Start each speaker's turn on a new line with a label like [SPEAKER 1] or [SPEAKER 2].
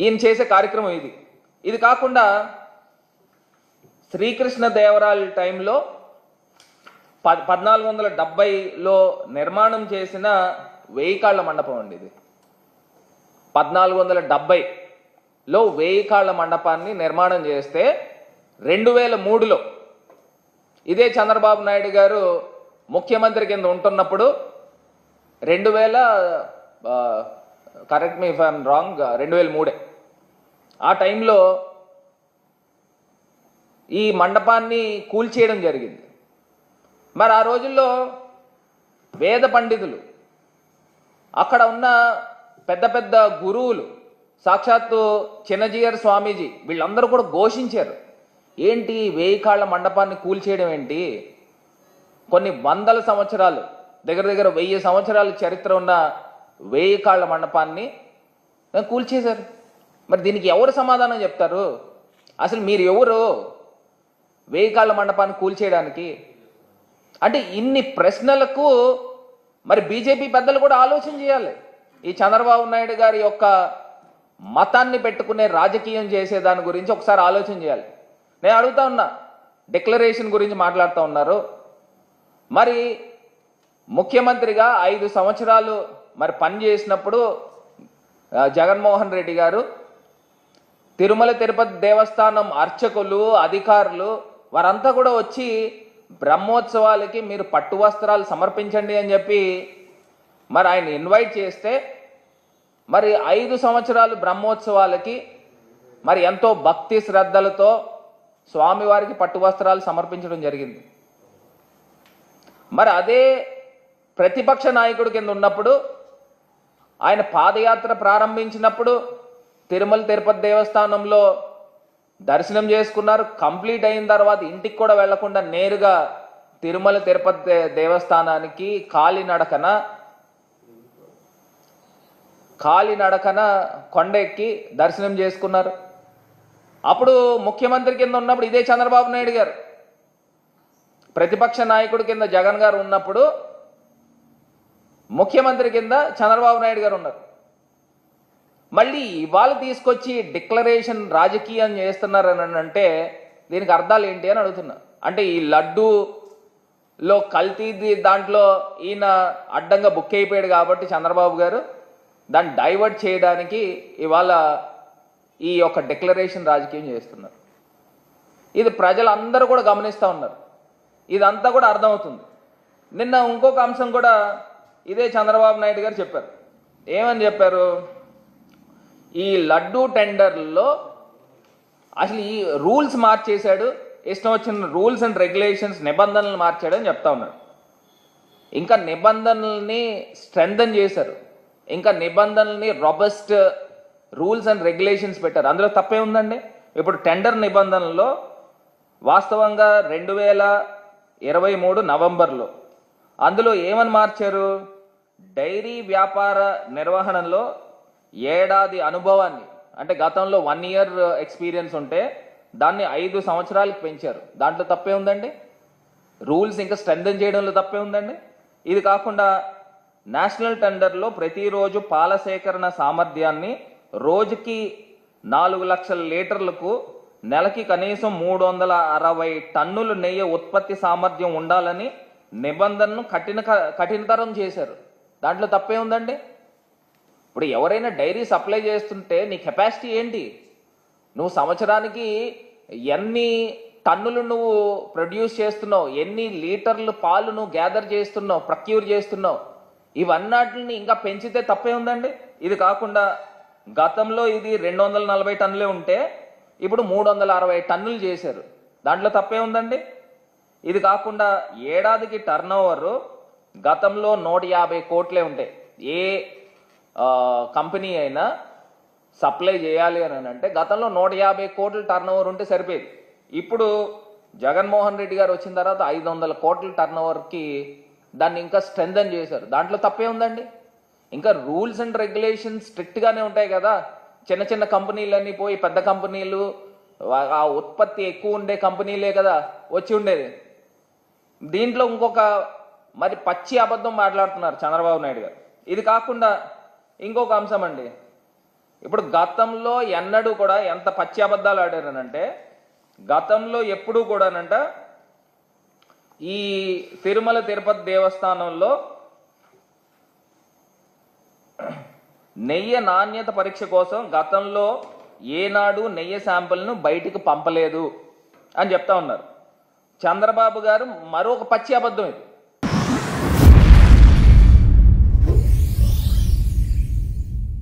[SPEAKER 1] ఈయన చేసే కార్యక్రమం ఇది. ఇది కాకుండా శ్రీకృష్ణ దేవరాయల టైంలో 1470లో నిర్మాణం చేసిన 1000 కాళ్ళ మండపం అండి ఇది. 1470లో 1000 కాళ్ళ మండపాన్ని నిర్మాణం చేస్తే 2003లో ఇదే చంద్రబాబు నాయుడు గారు ముఖ్యమంత్రి కింద ఉంటున్నప్పుడు 2000 correct me if I'm wrong 2003 ఆ టైంలో ఈ మండపాన్ని కూల్చేయడం జరిగింది. మరి ఆ రోజుల్లో వేద పండితులు, అక్కడ ఉన్న పెద్ద పెద్ద గురువులు, సాక్షాత్తు చిన్నజీయర్ స్వామీజీ వీళ్ళందరూ కూడా ఘోషించారు, ఏంటి 1000 కాళ్ళ మండపాన్ని కూల్చేయడం ఏంటి, కొన్ని వందల సంవత్సరాలు దగ్గర దగ్గర 1000 సంవత్సరాల చరిత్ర ఉన్న 1000 కాళ్ళ మండపాన్ని కూల్చేశారు. మరి దీనికి ఎవరు సమాధానం చెప్తారు? అసలు మీరు ఎవరు 1000 కాళ్ళ మండపాన్ని కూల్చేయడానికి? అంటే ఇన్ని ప్రశ్నలకు మరి బీజేపీ పెద్దలు కూడా ఆలోచన చేయాలి. ఈ చంద్రబాబు నాయుడు గారి యొక్క మతాన్ని పెట్టుకునే రాజకీయం చేసే దాని గురించి ఒకసారి ఆలోచన చేయాలి. నేను అడుగుతా ఉన్నా, డిక్లరేషన్ గురించి మాట్లాడుతూ ఉన్నారు. మరి ముఖ్యమంత్రిగా 5 సంవత్సరాలు మరి పని చేసినప్పుడు జగన్మోహన్ రెడ్డి గారు తిరుమల తిరుపతి దేవస్థానం అర్చకులు, అధికారులు వారంతా కూడా వచ్చి బ్రహ్మోత్సవాలకి మీరు పట్టు వస్త్రాలు సమర్పించండి అని చెప్పి మరి ఆయన ఇన్వైట్ చేస్తే మరి 5 సంవత్సరాలు బ్రహ్మోత్సవాలకి మరి ఎంతో భక్తి శ్రద్ధలతో స్వామివారికి పట్టు వస్త్రాలు సమర్పించడం జరిగింది. మరి అదే ప్రతిపక్ష నాయకుడి కింద ఉన్నప్పుడు ఆయన పాదయాత్ర ప్రారంభించినప్పుడు తిరుమల తిరుపతి దేవస్థానంలో దర్శనం చేసుకున్నారు. కంప్లీట్ అయిన తర్వాత ఇంటికి కూడా వెళ్లకుండా నేరుగా తిరుమల తిరుపతి దేవస్థానానికి కాలినడకన కొండ ఎక్కి దర్శనం చేసుకున్నారు. అప్పుడు ముఖ్యమంత్రి కింద ఉన్నప్పుడు ఇదే చంద్రబాబు నాయుడు గారు, ప్రతిపక్ష నాయకుడి కింద జగన్ గారు ఉన్నప్పుడు ముఖ్యమంత్రి కింద చంద్రబాబు నాయుడు గారు ఉన్నారు. మళ్ళీ ఇవాళ తీసుకొచ్చి డిక్లరేషన్ రాజకీయం చేస్తున్నారని అంటే దీనికి అర్థాలు ఏంటి అని అడుగుతున్నా. అంటే ఈ లడ్డూలో కల్తీ దాంట్లో ఈయన అడ్డంగా బుక్ అయిపోయాడు కాబట్టి చంద్రబాబు గారు దాన్ని డైవర్ట్ చేయడానికి ఇవాళ ఈ యొక్క డిక్లరేషన్ రాజకీయం చేస్తున్నారు. ఇది ప్రజలందరూ కూడా గమనిస్తూ ఉన్నారు. ఇదంతా కూడా అర్థమవుతుంది. నిన్న ఇంకొక అంశం కూడా ఇదే చంద్రబాబు నాయుడు గారు చెప్పారు. ఏమని చెప్పారు? ఈ లడ్డూ టెండర్లో అసలు ఈ రూల్స్ మార్చేశాడు, ఇష్టం వచ్చిన రూల్స్ అండ్ రెగ్యులేషన్స్ నిబంధనలు మార్చాడని చెప్తా ఉన్నాడు. ఇంకా నిబంధనల్ని స్ట్రెంథన్ చేశారు, ఇంకా నిబంధనల్ని రాబస్ట్ రూల్స్ అండ్ రెగ్యులేషన్స్ పెట్టారు. అందులో తప్పే ఉందండి. ఇప్పుడు టెండర్ నిబంధనల్లో వాస్తవంగా 2023 నవంబర్లో అందులో ఏమని మార్చారు? డైరీ వ్యాపార నిర్వహణలో ఏడాది అనుభవాన్ని, అంటే గతంలో 1 year ఎక్స్పీరియన్స్ ఉంటే దాన్ని 5 సంవత్సరాలకు పెంచారు. దాంట్లో తప్పే ఉందండి. రూల్స్ ఇంకా స్ట్రెంథన్ చేయడంలో తప్పే ఉందండి. ఇది కాకుండా నేషనల్ టెండర్లో ప్రతిరోజు పాల సేకరణ సామర్థ్యాన్ని రోజుకి 4 లక్షల లీటర్లకు, నెలకి కనీసం 360 టన్నులు నెయ్యి ఉత్పత్తి సామర్థ్యం ఉండాలని నిబంధనను కఠినతరం చేశారు. దాంట్లో తప్పే ఉందండి. ఇప్పుడు ఎవరైనా డైరీ సప్లై చేస్తుంటే నీ కెపాసిటీ ఏంటి? నువ్వు సంవత్సరానికి ఎన్ని టన్నులు నువ్వు ప్రొడ్యూస్ చేస్తున్నావు, ఎన్ని లీటర్లు పాలు నువ్వు గ్యాదర్ చేస్తున్నావు, ప్రొక్యూర్ చేస్తున్నావు, ఇవన్నిటిని ఇంకా పెంచితే తప్పే ఉందండి. ఇది కాకుండా గతంలో ఇది 240 టన్నులే ఉంటే ఇప్పుడు 360 టన్నులు చేశారు. దాంట్లో తప్పే ఉందండి. ఇది కాకుండా ఏడాదికి టర్నోవర్ గతంలో 150 కోట్లే ఉంటాయి. ఏ కంపెనీ అయినా సప్లై చేయాలి అని అంటే గతంలో 150 కోట్ల టర్నోవర్ ఉంటే సరిపోయేది. ఇప్పుడు జగన్మోహన్ రెడ్డి గారు వచ్చిన తర్వాత 500 కోట్ల టర్నోవర్కి దాన్ని ఇంకా స్ట్రెంథన్ చేశారు. దాంట్లో తప్పే ఉందండి. ఇంకా రూల్స్ అండ్ రెగ్యులేషన్స్ స్ట్రిక్ట్గానే ఉంటాయి కదా. చిన్న చిన్న కంపెనీలన్నీ పోయి పెద్ద కంపెనీలు, ఆ ఉత్పత్తి ఎక్కువ ఉండే కంపెనీలే కదా వచ్చి ఉండేది. దీంట్లో ఇంకొక మరి పచ్చి అబద్ధం మాట్లాడుతున్నారు చంద్రబాబు నాయుడు గారు. ఇది కాకుండా ఇంకొక అంశం అండి, ఇప్పుడు గతంలో ఎన్నడూ కూడా ఎంత పచ్చి అబద్ధాలు ఆడారనంటే, గతంలో ఎప్పుడూ కూడానంట ఈ తిరుమల తిరుపతి దేవస్థానంలో నెయ్యి నాణ్యత పరీక్ష కోసం గతంలో ఏనాడు నెయ్యి శాంపిల్ను బయటికి పంపలేదు అని చెప్తా ఉన్నారు. చంద్రబాబు గారు మరొక పచ్చి అబద్ధం ఇది.